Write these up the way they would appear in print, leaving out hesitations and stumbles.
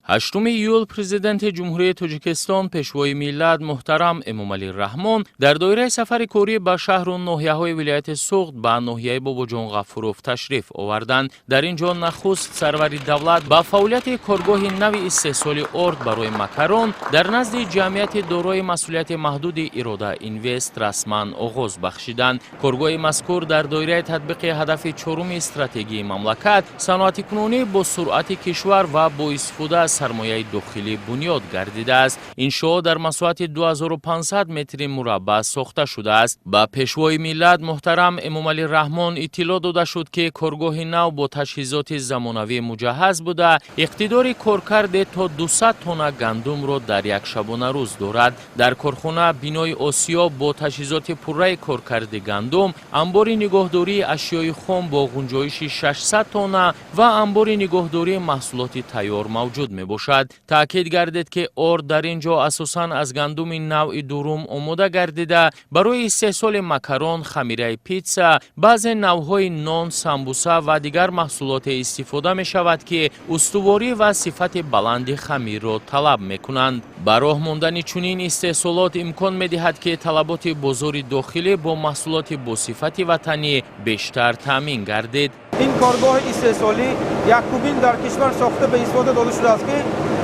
8 июл президенти ҷумҳурияи Тоҷикистон пешвои миллат муҳтарам Эмомалӣ Раҳмон дар доираи сафари корӣ ба шаҳру ноҳияҳои вилояти Суғд ба ноҳияи Бобоҷон Ғафуров ташриф оварданд. Дар ин ҷо нахуст сарвари давлат ба фаъолияти коргоҳи нави истеҳсоли орд барои макарон дар назди ҷамъияти дорои масъулияти маҳдуди Ирода Инвест расман оғоз бахшиданд. Коргоҳи мазкур дар доираи татбиқи ҳадафи чоруми стратегии мамлакат саноатикунонӣ бо суръати кишвар ва бо истифода аз сармояи дохилӣ бунёд гардидааст. Иншоо дар масоҳати 2500 метри мураббаъ сохта шудааст. Ба пешвои миллат муҳтарам Эмомалӣ Раҳмон иттилоъ дода шуд ки коргоҳи нав бо таҷҳизоти замонавӣ муҷаҳҳаз буда иқтидори коркарде то 200 тонна гандумро дар як шабонарӯз дорад. Дар корхона бинои осиёб бо таҷҳизоти пурраи коркарди гандум, амбори нигоҳдории ашёи хом бо ғунҷоиши 600 тонна ва амбори нигоҳдории маҳсулоти тайёр мавҷуд мебошад. Таъкид гардид ки орд дар ин ҷо асосан аз гандуми навъи дурум омода гардида барои истеҳсоли макарон, хамираи питса, баъзе навъҳои нон, самбуса ва дигар маҳсулоте истифода мешавад ки устуворӣ ва сифати баланди хамирро талаб мекунанд. Ба роҳ мондани чунин истеҳсолот имкон медиҳад ки талаботи бозори дохилӣ бо маҳсулоти босифати ватанӣ бештар таъмин гардид. این کارگاه استحصالی یکمین در کشور ساخته به استفاده داده شده است که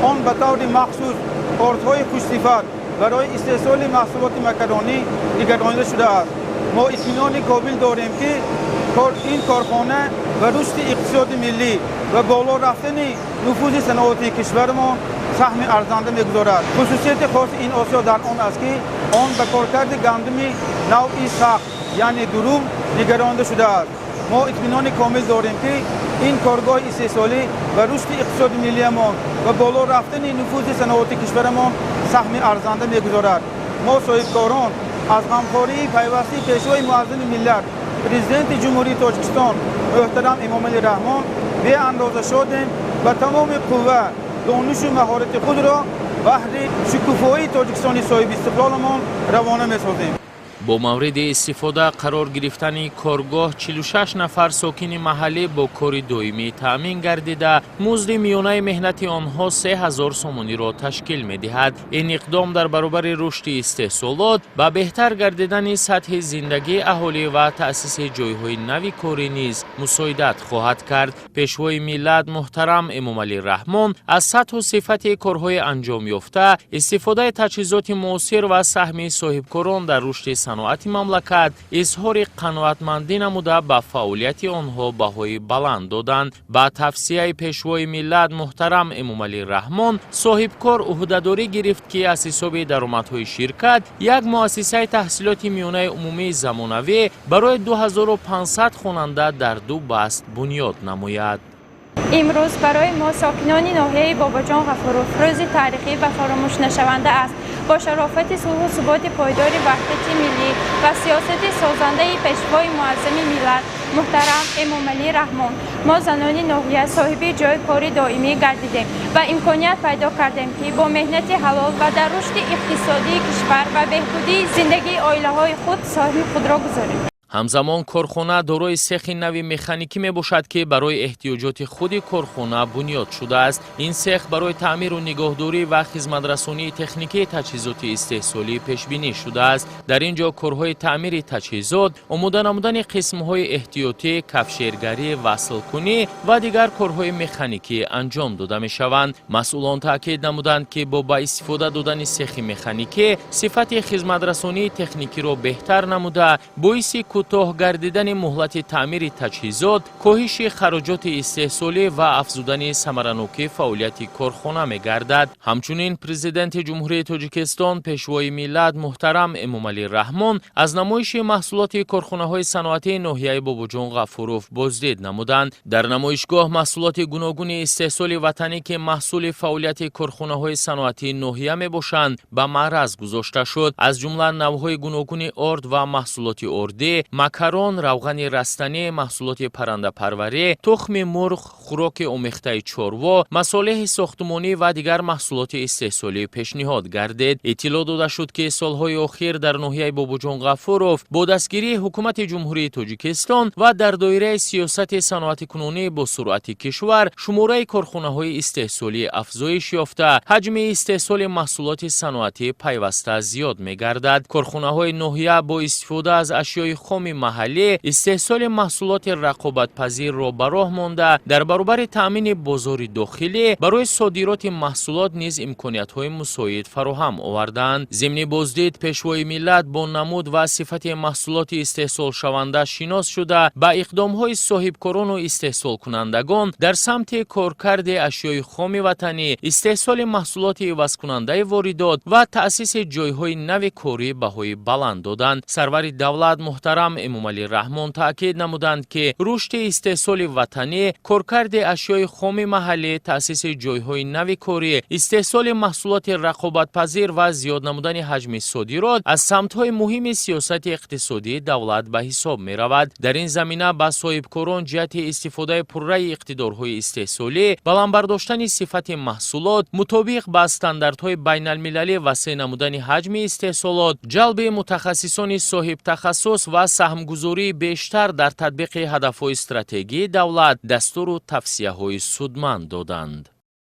آن به طور مخصوص آردهای خوش‌صفت برای استحصال محصولات مکرانی نگرانیده شده است. ما اطمینان کامل داریم که این کارخانه به رشد اقتصاد ملی و بالا رفتن نفوذ صنعتی کشورمان سهم ارزنده می‌گذارد. خصوصیت خاص این آسیا در آن است که آن به کارکرد گندم نوعی سخت یعنی دروم نگرانیده شده است. ما اطمینان کامل داریم که این کارگاه استحصالی و رشد اقتصاد ملیمان و بالا رفتن نفوذ صنعت کشورمان سهم ارزنده می‌گذارد. ما صاحبکاران از غمخواری پیوسته پیشوای معظم ملت پرزیدنت جمهوری تاجیکستان محترم امامعلی رحمان به اندازه شدیم و تمام قوه دانش و مهارت خود را بهر شکوفایی تاجیکستان صاحب استقلالمان روانه می‌سازیم. бо мавриди истифода қарор гирифтани коргоҳ 46 нафар сокини маҳаллӣ бо кори доимӣ таъмин гардида музди миёнаи меҳнати онҳо 3000 сомониро ташкил медиҳад. ин иқдом дар баробари рушди истеҳсолот ба беҳтар гардидани сатҳи зиндагии аҳолӣ ва таъсиси ҷойҳои нави корӣ низ мусоидат хоҳад кард. пешвои миллат муҳтарам Эмомалӣ Раҳмон аз сатҳу сифати корҳои анҷомёфта, истифодаи таҷҳизоти муосир ва саҳми соҳибкорон дар рушди саноати мамлакат изҳори қаноатмандӣ намуда ба фаъолияти онҳо баҳои баланд доданд. Ба тавсияи пешвои миллат муҳтарам Эмомалӣ Раҳмон соҳибкор уҳдадорӣ гирифт ки аз ҳисоби даромадҳои ширкат як муассисаи таҳсилоти миёнаи умумии замонавӣ барои 2500 хонанда дар 2 баст бунёд намояд. امروز برای ما ساکنان ناحیه باباجان غفورов روزی تاریخی و فراموش نشونده است. با شرافت صلح و ثبات پایدار وحدت ملی و سیاست سازنده پیشوای معظم ملت محترم امامعلی رحمان ما زنان ناحیه صاحب جای کار دائمی گردیدیم و امکانیت پیدا کردیم که با مهنت حلال و در رشد اقتصادی کشور و بهبودی زندگی عائله‌های خود سهم خود را گذاریم. ҳамзамон корхона дорои сехи нави механикӣ мебошад ки барои эҳтиёҷоти худи корхона бунёд шудааст. ин сех барои таъмиру нигоҳдорӣ ва хизматрасонии техникии таҷҳизоти истеҳсолӣ пешбинӣ шудааст. дар ин ҷо корҳои таъмири таҷҳизот, омода намудани қисмҳои эҳтиётӣ, кафшергарӣ, васлкунӣ ва дигар корҳои механикӣ анҷом дода мешаванд. масъулон таъкид намуданд ки бо ба истифода додани сехи механикӣ сифати хизматрасонии техникиро беҳтар намуда боиси кӯтоҳ гардидани муҳлати таъмири таҷҳизот, коҳиши хароҷоти истеҳсолӣ ва афзудани самаранокии фаъолияти корхона мегардад. ҳамчунин президенти ҷумҳурияи Тоҷикистон пешвои миллат муҳтарам Эмомалӣ Раҳмон аз намоиши маҳсулоти корхонаҳои саноатии ноҳияи Бобоҷон Ғафуров боздид намуданд. дар намоишгоҳ маҳсулоти гуногуни истеҳсоли ватанӣ ки маҳсули фаъолияти корхонаҳои саноатии ноҳия мебошанд ба маъраз гузошта шуд. аз ҷумла навъҳои гуногуни орд ва маҳсулоти ордӣ, макарон, равғани растанӣ, маҳсулоти паррандапарварӣ, тухми мурғ, хӯроки омехтаи чорво, масолеҳи сохтмонӣ ва дигар маҳсулоти истеҳсолӣ пешниҳод гардид. иттилоъ дода шуд, ки солҳои охир дар ноҳияи Бобоҷон Ғафуров бо дастгирии ҳукумати ҷумҳурии Тоҷикистон ва дар доираи сиясати саноатикунонӣ бо суръати кишвар шумораи корхонаҳои истеҳсолӣ афзоиш ёфта, ҳаҷми истеҳсоли маҳсулоти саноатӣ пайваста зиёд мегардад. корхонаҳои ноҳия бо истифода аз ашёи хоми маҳаллӣ истеҳсоли маҳсулоти рақобатпазирро ба роҳ монда, дар баробари таъмини бозори дохилӣ барои содироти маҳсулот низ имкониятҳои мусоид фароҳам оварданд. зимни боздид, пешвои миллат бо намуд ва сифати маҳсулоти истеҳсолшаванда шинос шуда, ба иқдомҳои соҳибкорону истеҳсолкунандагон дар самти коркарди ашёи хоми ватанӣ, истеҳсоли маҳсулоти ивазкунандаи воридот ва таъсиси ҷойҳои нави корӣ баҳои баланд доданд. сарвари давлат муҳтарам Эмомалӣ Раҳмон таъкид намуданд, ки рушди истеҳсоли ватанӣ, коркарди ашёи хоми маҳаллӣ, таъсиси ҷойҳои нави корӣ, истеҳсоли маҳсулоти рақобатпазир ва зиёд намудани ҳаҷми содирот аз самтҳои муҳими сиёсати иқтисодии давлат ба ҳисоб меравад. дар ин замина ба соҳибкорон ҷиҳати истифодаи пурраи иқтидорҳои истеҳсолӣ, баландбардоштани сифати маҳсулот, мутобиқ ба стандартҳои байналмилалӣ, васеъ намудани ҳаҷми истеҳсолот, ҷалби мутахассисони соҳибтахассус ва саҳмгузории бештар дар татбиқи ҳадафҳои стратегии давлат дастуру тавсияҳои судманд доданд.